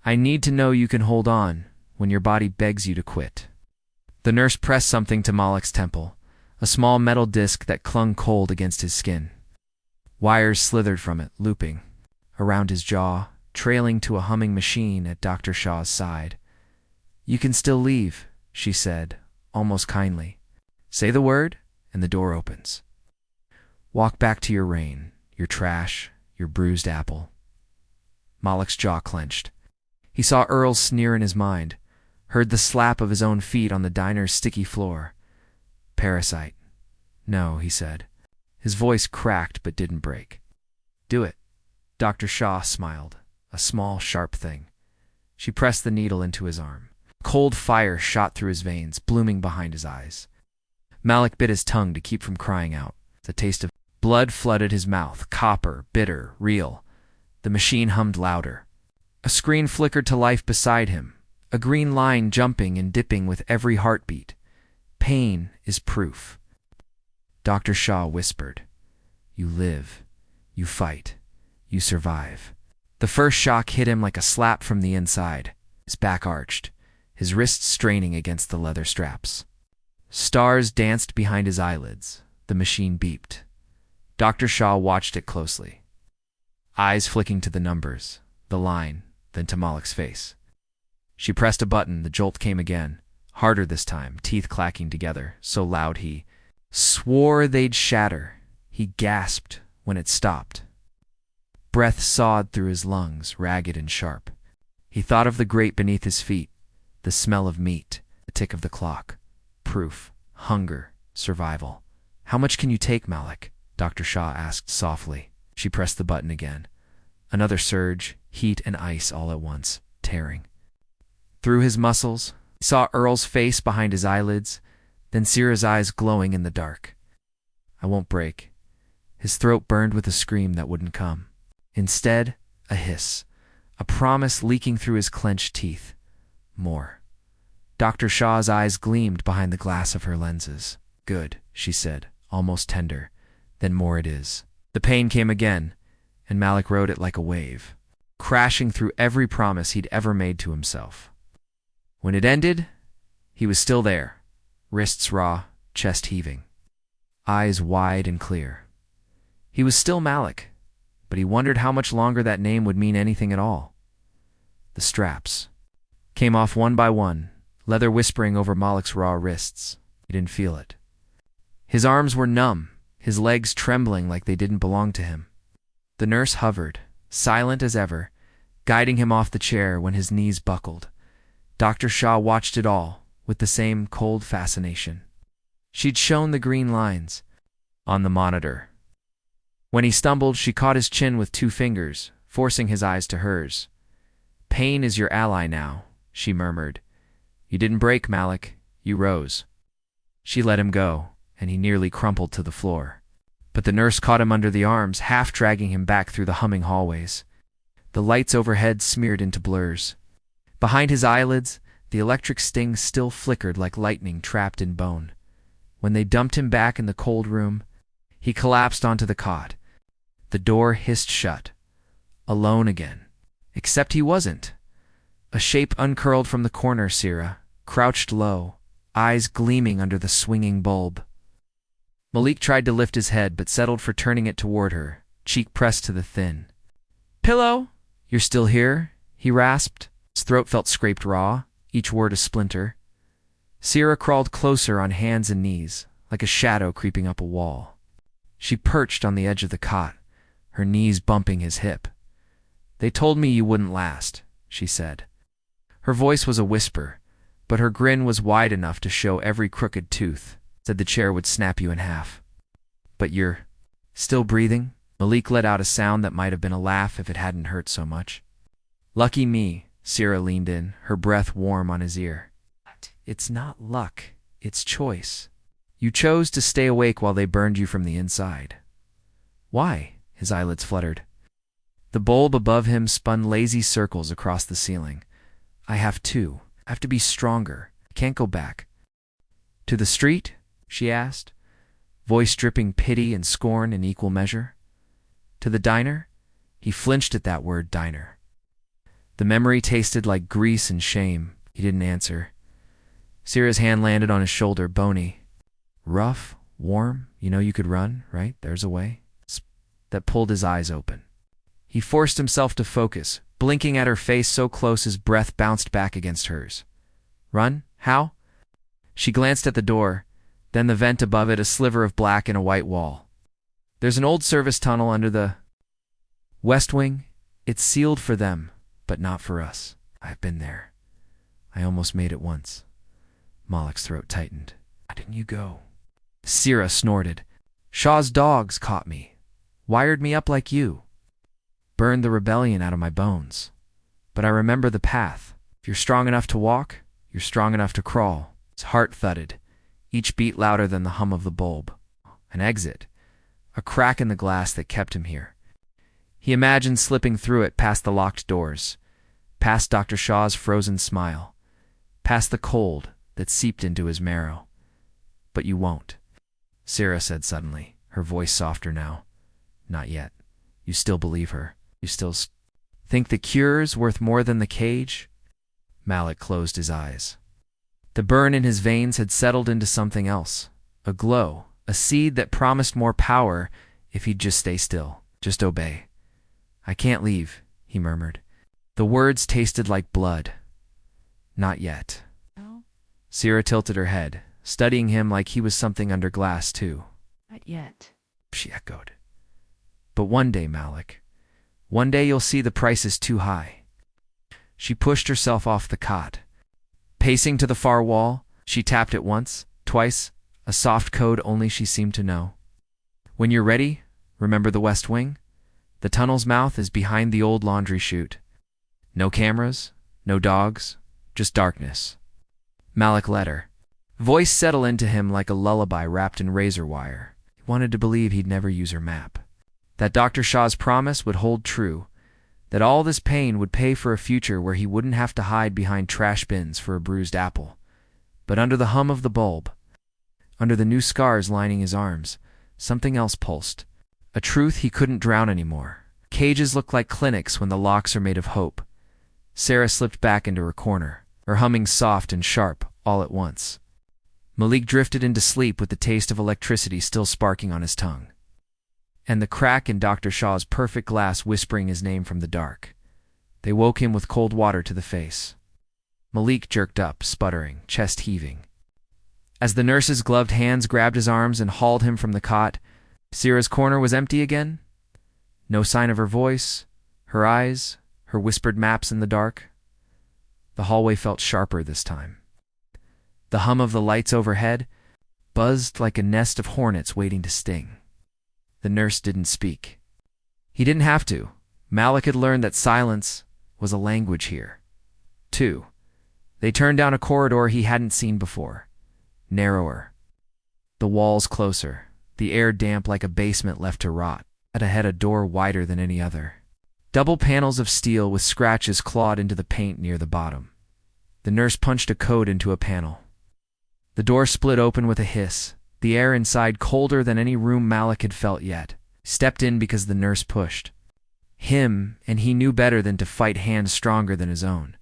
I need to know you can hold on when your body begs you to quit." The nurse pressed something to Malik's temple, a small metal disc that clung cold against his skin. Wires slithered from it, looping around his jaw, trailing to a humming machine at Dr. Shaw's side. "You can still leave," she said, almost kindly. "Say the word, and the door opens. Walk back to your rain, your trash, your bruised apple." Malik's jaw clenched. He saw Earl's sneer in his mind, heard the slap of his own feet on the diner's sticky floor. "Parasite." "No," he said. His voice cracked but didn't break. "Do it." Dr. Shaw smiled, a small, sharp thing. She pressed the needle into his arm. Cold fire shot through his veins, blooming behind his eyes. Malik bit his tongue to keep from crying out. The taste of blood flooded his mouth, copper, bitter, real. The machine hummed louder. A screen flickered to life beside him, a green line jumping and dipping with every heartbeat. "Pain is proof." Dr. Shaw whispered, "You live, you fight, you survive." The first shock hit him like a slap from the inside. His back arched, his wrists straining against the leather straps. Stars danced behind his eyelids. The machine beeped. Dr. Shaw watched it closely, eyes flicking to the numbers, the line, then to Malik's face. She pressed a button. The jolt came again, harder this time, teeth clacking together, so loud he swore they'd shatter. He gasped when it stopped. Breath sawed through his lungs, ragged and sharp. He thought of the grate beneath his feet, the smell of meat, the tick of the clock. Proof, hunger, survival. "How much can you take, Malik?" Dr. Shaw asked softly. She pressed the button again. Another surge, heat and ice all at once, tearing through his muscles. He saw Earl's face behind his eyelids, then Sierra's eyes glowing in the dark. "I won't break." His throat burned with a scream that wouldn't come. Instead, a hiss, a promise leaking through his clenched teeth. More. Dr. Shaw's eyes gleamed behind the glass of her lenses. "Good," she said, almost tender. "Then more it is." The pain came again, and Malik rode it like a wave, crashing through every promise he'd ever made to himself. When it ended, he was still there, wrists raw, chest heaving, eyes wide and clear. He was still Malik, but he wondered how much longer that name would mean anything at all. The straps came off one by one, leather whispering over Malik's raw wrists. He didn't feel it. His arms were numb, his legs trembling like they didn't belong to him. The nurse hovered, silent as ever, guiding him off the chair when his knees buckled. Dr. Shaw watched it all, with the same cold fascination. She'd shown the green lines on the monitor. When he stumbled, she caught his chin with 2 fingers, forcing his eyes to hers. "Pain is your ally now," she murmured. "You didn't break, Malik. You rose." She let him go, and he nearly crumpled to the floor. But the nurse caught him under the arms, half dragging him back through the humming hallways. The lights overhead smeared into blurs. Behind his eyelids, the electric stings still flickered like lightning trapped in bone. When they dumped him back in the cold room, he collapsed onto the cot. The door hissed shut. Alone again. Except he wasn't. A shape uncurled from the corner, Sierra, crouched low, eyes gleaming under the swinging bulb. Malik tried to lift his head but settled for turning it toward her, cheek pressed to the thin. "Pillow? You're still here?" he rasped. His throat felt scraped raw, each word a splinter. Sierra crawled closer on hands and knees, like a shadow creeping up a wall. She perched on the edge of the cot, her knees bumping his hip. "They told me you wouldn't last," she said. Her voice was a whisper, but her grin was wide enough to show every crooked tooth. Said the chair would snap you in half. "But you're still breathing?" Malik let out a sound that might have been a laugh if it hadn't hurt so much. "Lucky me," Sierra leaned in, her breath warm on his ear. "It's not luck, it's choice. You chose to stay awake while they burned you from the inside." "Why?" His eyelids fluttered. The bulb above him spun lazy circles across the ceiling. "I have to be stronger. I can't go back." "To the street?" she asked, voice dripping pity and scorn in equal measure. "To the diner?" He flinched at that word, diner. The memory tasted like grease and shame. He didn't answer. Sierra's hand landed on his shoulder, bony. "Rough, warm, you know you could run, right? There's a way." That pulled his eyes open. He forced himself to focus, blinking at her face so close his breath bounced back against hers. "Run? How?" She glanced at the door, then the vent above it, a sliver of black in a white wall. "There's an old service tunnel under the West Wing. It's sealed for them, but not for us. I've been there. I almost made it once." Malik's throat tightened. "Why didn't you go?" Sierra snorted. "Shaw's dogs caught me. Wired me up like you. Burned the rebellion out of my bones. But I remember the path. If you're strong enough to walk, you're strong enough to crawl." His heart thudded, each beat louder than the hum of the bulb. An exit. A crack in the glass that kept him here. He imagined slipping through it past the locked doors, past Dr. Shaw's frozen smile, past the cold that seeped into his marrow. "But you won't," Sierra said suddenly, her voice softer now. "Not yet. You still believe her. You still think the cure's worth more than the cage?" Malik closed his eyes. The burn in his veins had settled into something else, a glow, a seed that promised more power if he'd just stay still, just obey. "I can't leave," he murmured. The words tasted like blood. "Not yet." No, Sierra tilted her head, studying him like he was something under glass too. not yet. She echoed. "But one day, Malik. One day you'll see the price is too high." She pushed herself off the cot. Pacing to the far wall, she tapped it once, twice, a soft code only she seemed to know. "When you're ready, remember the West Wing? The tunnel's mouth is behind the old laundry chute. No cameras, no dogs, just darkness." Malik let her. Voice settled into him like a lullaby wrapped in razor wire. He wanted to believe he'd never use her map. That Dr. Shaw's promise would hold true. That all this pain would pay for a future where he wouldn't have to hide behind trash bins for a bruised apple. But under the hum of the bulb, under the new scars lining his arms, something else pulsed. A truth he couldn't drown anymore. Cages look like clinics when the locks are made of hope. Sierra slipped back into her corner, her humming soft and sharp all at once. Malik drifted into sleep with the taste of electricity still sparking on his tongue, and the crack in Dr. Shaw's perfect glass whispering his name from the dark. They woke him with cold water to the face. Malik jerked up, sputtering, chest heaving. As the nurse's gloved hands grabbed his arms and hauled him from the cot, Sierra's corner was empty again. No sign of her voice, her eyes, her whispered maps in the dark. The hallway felt sharper this time. The hum of the lights overhead buzzed like a nest of hornets waiting to sting. The nurse didn't speak. He didn't have to. Malik had learned that silence was a language here. 2. They turned down a corridor he hadn't seen before. Narrower, The walls closer, the air damp like a basement left to rot. Ahead, a door wider than any other. Double panels of steel with scratches clawed into the paint near the bottom. The nurse punched a code into a panel. The door split open with a hiss, the air inside colder than any room Malik had felt yet. Stepped in because the nurse pushed him, and he knew better than to fight hands stronger than his own.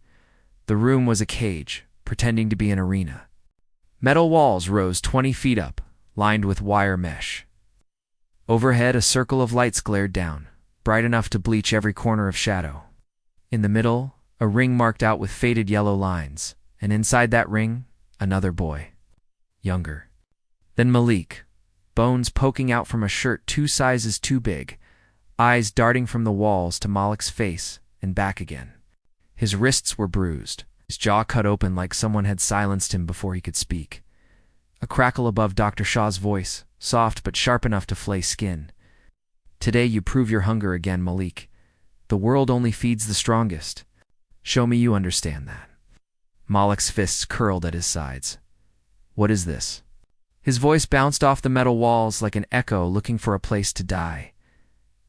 The room was a cage, pretending to be an arena. Metal walls rose 20 feet up, lined with wire mesh. Overhead, a circle of lights glared down, bright enough to bleach every corner of shadow. In the middle, a ring marked out with faded yellow lines, and inside that ring, another boy. Younger. Then Malik, bones poking out from a shirt 2 sizes too big, eyes darting from the walls to Malik's face and back again. His wrists were bruised, his jaw cut open like someone had silenced him before he could speak. A crackle above Dr. Shaw's voice, soft but sharp enough to flay skin. Today you prove your hunger again, Malik. The world only feeds the strongest. Show me you understand that. Malik's fists curled at his sides. What is this? His voice bounced off the metal walls like an echo looking for a place to die.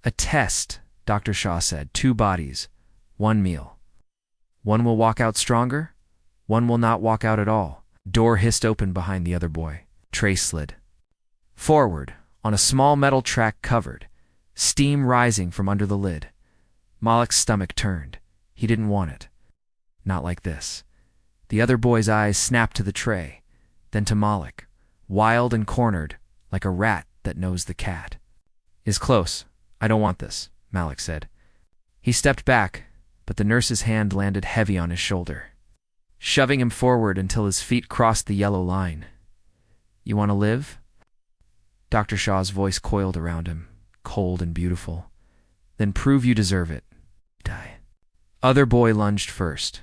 A test, Dr. Shaw said. 2 bodies, 1 meal. One will walk out stronger, one will not walk out at all. Door hissed open behind the other boy. Tray slid forward, on a small metal track covered, steam rising from under the lid. Malik's stomach turned. He didn't want it. Not like this. The other boy's eyes snapped to the tray, then to Malik, wild and cornered, like a rat that knows the cat. Is close. I don't want this, Malik said. He stepped back, but the nurse's hand landed heavy on his shoulder, shoving him forward until his feet crossed the yellow line. You want to live? Dr. Shaw's voice coiled around him, cold and beautiful. Then prove you deserve it. Die. Other boy lunged first.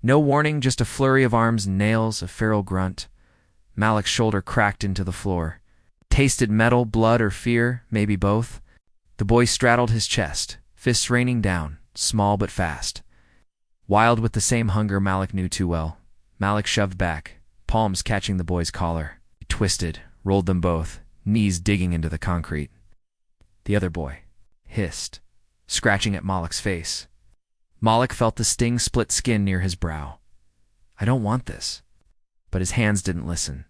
No warning, just a flurry of arms and nails, a feral grunt. Malik's shoulder cracked into the floor. Tasted metal, blood, or fear, maybe both. The boy straddled his chest, fists raining down, small but fast. Wild with the same hunger Malik knew too well. Malik shoved back, palms catching the boy's collar. He twisted, rolled them both, knees digging into the concrete. The other boy hissed, scratching at Malik's face. Malik felt the sting split skin near his brow. I don't want this. But his hands didn't listen.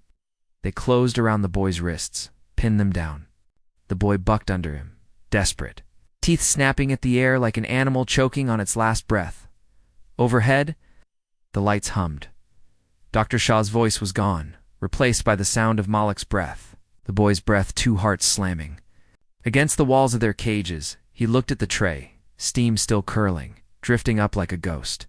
They closed around the boy's wrists, pinned them down. The boy bucked under him, desperate, teeth snapping at the air like an animal choking on its last breath. Overhead, the lights hummed. Dr. Shaw's voice was gone, replaced by the sound of Malik's breath, the boy's breath 2 hearts slamming. Against the walls of their cages, he looked at the tray, steam still curling, drifting up like a ghost.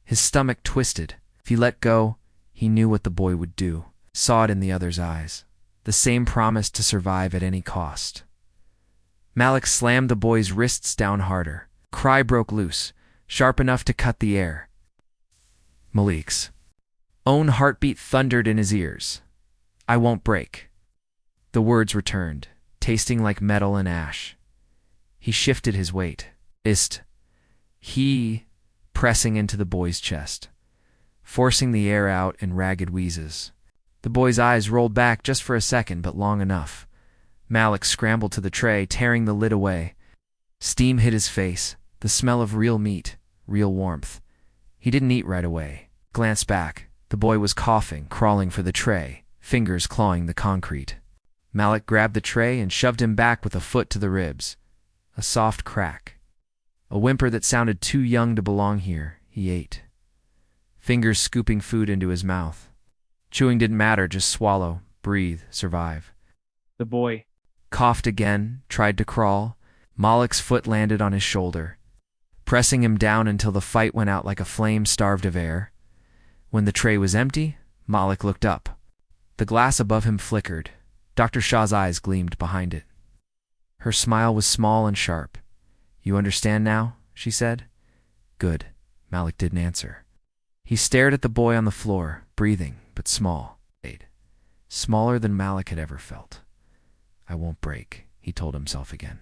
His stomach twisted. If he let go, he knew what the boy would do, saw it in the other's eyes, the same promise to survive at any cost. Malik slammed the boy's wrists down harder. Cry broke loose, sharp enough to cut the air. Malik's own heartbeat thundered in his ears. I won't break. The words returned, tasting like metal and ash. He shifted his weight. He pressing into the boy's chest, forcing the air out in ragged wheezes. The boy's eyes rolled back just for a second, but long enough. Malik scrambled to the tray, tearing the lid away. Steam hit his face, the smell of real meat, real warmth. He didn't eat right away. Glanced back. The boy was coughing, crawling for the tray, fingers clawing the concrete. Malik grabbed the tray and shoved him back with a foot to the ribs. A soft crack. A whimper that sounded too young to belong here. He ate, fingers scooping food into his mouth. Chewing didn't matter, just swallow, breathe, survive. The boy coughed again, tried to crawl. Malik's foot landed on his shoulder, pressing him down until the fight went out like a flame starved of air. When the tray was empty, Malik looked up. The glass above him flickered. Dr. Shaw's eyes gleamed behind it. Her smile was small and sharp. You understand now? She said. Good. Malik didn't answer. He stared at the boy on the floor, breathing, but small. Smaller than Malik had ever felt. I won't break, he told himself again.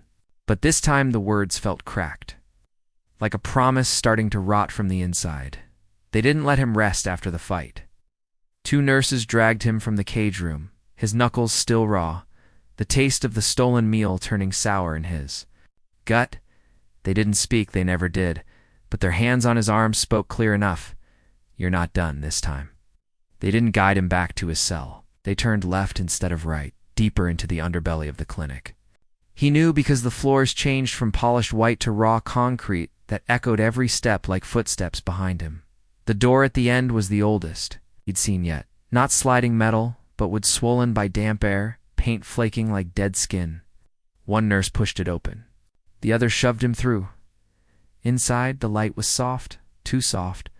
But this time the words felt cracked, like a promise starting to rot from the inside. They didn't let him rest after the fight. 2 nurses dragged him from the cage room, his knuckles still raw, the taste of the stolen meal turning sour in his gut. They didn't speak, they never did, but their hands on his arms spoke clear enough. You're not done this time. They didn't guide him back to his cell. They turned left instead of right, deeper into the underbelly of the clinic. He knew because the floors changed from polished white to raw concrete that echoed every step like footsteps behind him. The door at the end was the oldest he'd seen yet. Not sliding metal, but wood swollen by damp air, paint flaking like dead skin. One nurse pushed it open. The other shoved him through. Inside, the light was soft, too soft.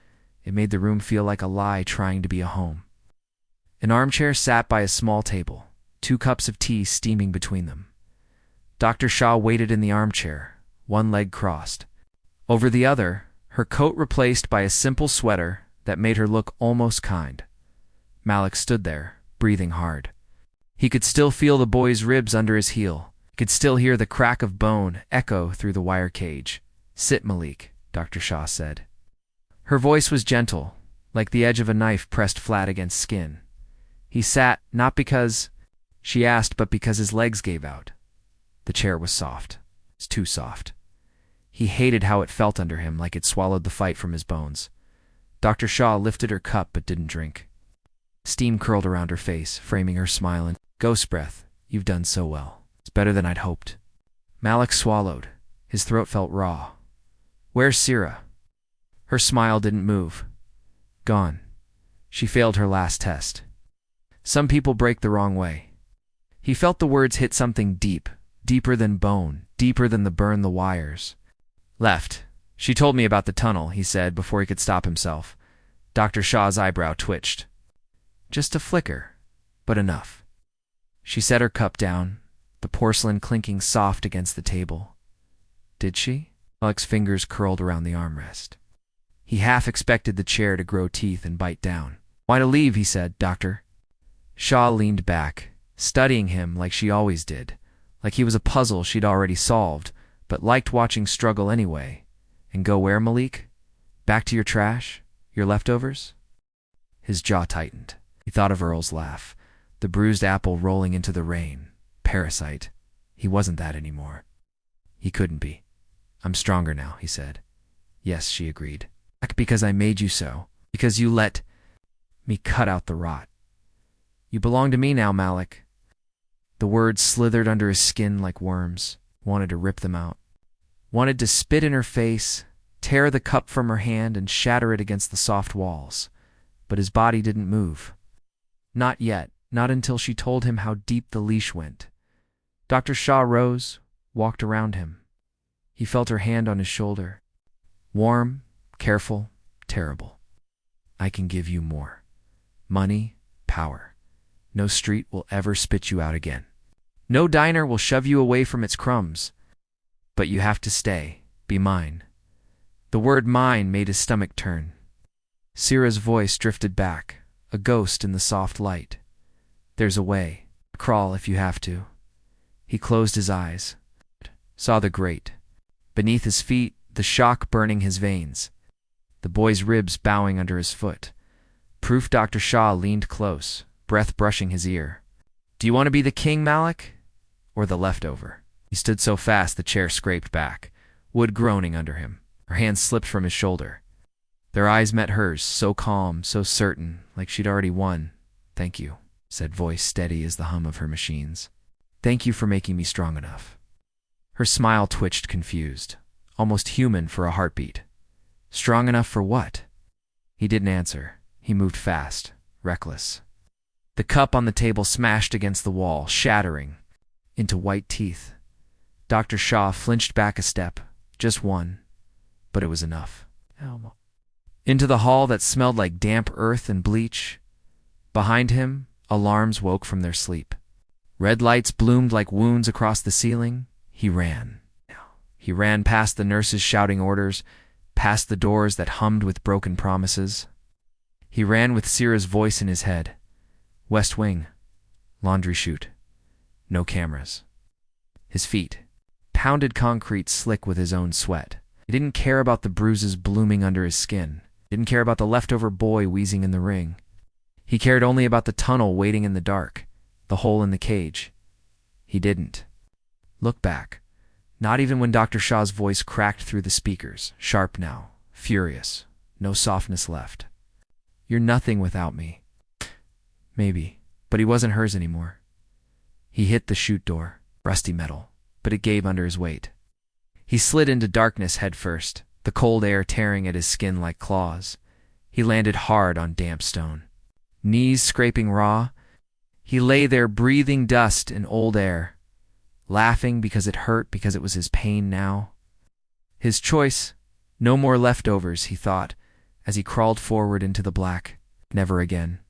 It made the room feel like a lie trying to be a home. An armchair sat by a small table, 2 cups of tea steaming between them. Dr. Shaw waited in the armchair, one leg crossed. Over the other, her coat replaced by a simple sweater that made her look almost kind. Malik stood there, breathing hard. He could still feel the boy's ribs under his heel. He could still hear the crack of bone echo through the wire cage. Sit, Malik, Dr. Shaw said. Her voice was gentle, like the edge of a knife pressed flat against skin. He sat, not because she asked, but because his legs gave out. The chair was soft. It was too soft. He hated how it felt under him, like it swallowed the fight from his bones. Dr. Shaw lifted her cup but didn't drink. Steam curled around her face, framing her smile, and ghost breath. You've done so well. It's better than I'd hoped. Malik swallowed. His throat felt raw. Where's Sira? Her smile didn't move. Gone. She failed her last test. Some people break the wrong way. He felt the words hit something deep, deeper than bone, deeper than the burn the wires. Left. She told me about the tunnel, he said before he could stop himself. Dr. Shaw's eyebrow twitched. Just a flicker, but enough. She set her cup down, the porcelain clinking soft against the table. Did she? Malik's fingers curled around the armrest. He half expected the chair to grow teeth and bite down. Why to leave, he said, Doctor. Shaw leaned back, studying him like she always did, like he was a puzzle she'd already solved, but liked watching struggle anyway. And go where, Malik? Back to your trash? Your leftovers? His jaw tightened. He thought of Earl's laugh, the bruised apple rolling into the rain. Parasite. He wasn't that anymore. He couldn't be. I'm stronger now, he said. Yes, she agreed. Because I made you so. Because you let me cut out the rot. You belong to me now, Malik. The words slithered under his skin like worms. Wanted to rip them out. Wanted to spit in her face, tear the cup from her hand and shatter it against the soft walls. But his body didn't move. Not yet, not until she told him how deep the leash went. Dr. Shaw rose, walked around him. He felt her hand on his shoulder. Warm, careful, terrible. I can give you more. Money, power. No street will ever spit you out again. No diner will shove you away from its crumbs. But you have to stay, be mine. The word mine made his stomach turn. Sira's voice drifted back, a ghost in the soft light. There's a way. Crawl if you have to. He closed his eyes, saw the grate. Beneath his feet, the shock burning his veins. The boy's ribs bowing under his foot. Proof Dr. Shaw leaned close, breath brushing his ear. Do you want to be the king, Malik? Or the leftover? He stood so fast the chair scraped back, wood groaning under him. Her hand slipped from his shoulder. Their eyes met hers, so calm, so certain, like she'd already won. Thank you, said voice steady as the hum of her machines. Thank you for making me strong enough. Her smile twitched confused, almost human for a heartbeat. Strong enough for what? He didn't answer. He moved fast, reckless. The cup on the table smashed against the wall, shattering into white teeth. Dr. Shaw flinched back a step, just one, but it was enough. Into the hall that smelled like damp earth and bleach. Behind him, alarms woke from their sleep. Red lights bloomed like wounds across the ceiling. He ran. He ran past the nurses shouting orders, past the doors that hummed with broken promises. He ran with Sira's voice in his head. West Wing. Laundry chute. No cameras. His feet. Pounded concrete slick with his own sweat. He didn't care about the bruises blooming under his skin. He didn't care about the leftover boy wheezing in the ring. He cared only about the tunnel waiting in the dark, the hole in the cage. He didn't look back. Not even when Dr. Shaw's voice cracked through the speakers, sharp now, furious, no softness left. "You're nothing without me." Maybe, but he wasn't hers anymore. He hit the chute door, rusty metal, but it gave under his weight. He slid into darkness head first, the cold air tearing at his skin like claws. He landed hard on damp stone. Knees scraping raw, he lay there breathing dust and old air, laughing because it hurt, because it was his pain now. His choice, no more leftovers, he thought, as he crawled forward into the black. Never again.